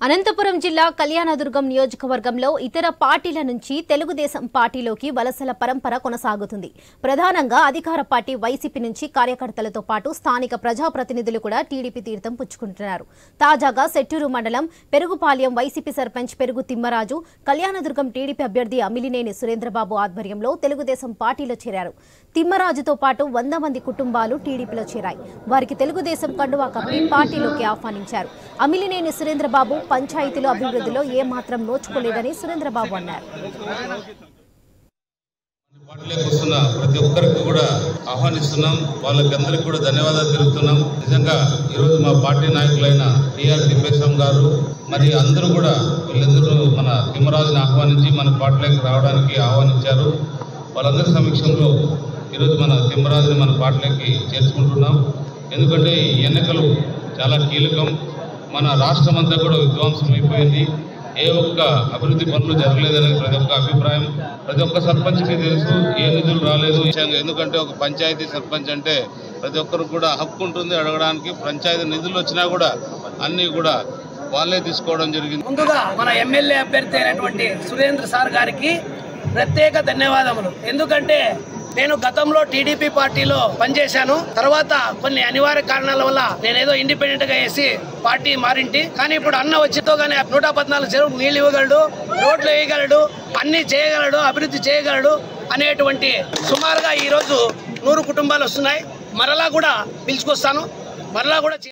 అనంతపురం జిల్లా కళ్యాణదుర్గం నియోజకవర్గంలో ఇతర పార్టీల నుంచి తెలుగుదేశం పార్టీలోకి వలసల పరంపర కొనసాగుతుంది. ప్రధానంగా అధికార పార్టీ వైసీపీ నుంచి కార్యకర్తలతో పాటు స్థానిక ప్రజాప్రతినిధులు కూడా టీడీపీ తీర్థం పుచ్చుకుంటున్నారు. తాజాగా సెట్టూరు మండలం పెరుగుపాలెం వైసీపీ సర్పంచ్ పెరుగు తిమ్మరాజు కళ్యాణదుర్గం టీడీపీ అభ్యర్థి అమిలినేని సురేంద్రబాబు ఆధ్వర్యంలో తెలుగుదేశం పార్టీలో చేరారు. తిమ్మరాజుతో పాటు 100 మంది కుటుంబాలు టీడీపీలో చేరాయి. వారికి తెలుగుదేశం కండువా కప్పి పార్టీలోకి ఆహ్వానించారు. అమిలినేని సురేంద్రబాబు పంచాయతీల అభివృద్ధిలో ఏమాత్రం నోచుకోలేదని సురేంద్రబాబు అన్నారు. ప్రతి ఒక్కరికి కూడా ఆహ్వానిస్తున్నాం. వాళ్ళకందరికీ కూడా ధన్యవాదాలు తెలుపుతున్నాం. నిజంగా ఈరోజు మా పార్టీ నాయకులైన టిఆర్ తిమ్మేశ్వరం గారు మరి అందరూ కూడా వీళ్ళందరూ మన తిమ్మరాజుని ఆహ్వానించి మన పార్టీలోకి రావడానికి ఆహ్వానించారు. వాళ్ళందరి సమక్షంలో ఈరోజు మన తిమ్మరాజుని మన పార్టీలోకి చేర్చుకుంటున్నాం. ఎందుకంటే ఈ ఎన్నికలు చాలా కీలకం. మన రాష్ట్రం అంతా కూడా విధ్వంసం అయిపోయింది. ఏ ఒక్క అభివృద్ధి పనులు జరగలేదనేది ప్రతి ఒక్క అభిప్రాయం. ప్రతి ఒక్క సర్పంచ్కి తెలుసు ఏ నిధులు రాలేదు. ఎందుకంటే ఒక పంచాయతీ సర్పంచ్ అంటే ప్రతి ఒక్కరికి కూడా హక్కు ఉంటుంది అడగడానికి. పంచాయతీ నిధులు వచ్చినా కూడా అన్నీ కూడా వాళ్ళే తీసుకోవడం జరిగింది. ముందుగా మన ఎమ్మెల్యే అభ్యర్థి అయినటువంటి సురేంద్ర సార్ గారికి ప్రత్యేక ధన్యవాదములు. ఎందుకంటే నేను గతంలో టీడీపీ పార్టీలో పనిచేశాను. తర్వాత కొన్ని అనివార్య కారణాల వల్ల నేనేదో ఇండిపెండెంట్ గా వేసి పార్టీ మారింటి. కానీ ఇప్పుడు అన్న వచ్చితో గానీ 114 చెరువులు నీళ్లు ఇవ్వగలడు, రోడ్లు వేయగలడు, అన్ని చేయగలడు, అభివృద్ధి చేయగలడు అనేటువంటి సుమారుగా ఈ రోజు 100 కుటుంబాలు వస్తున్నాయి. మరలా కూడా పిలుచుకొస్తాను. మరలా కూడా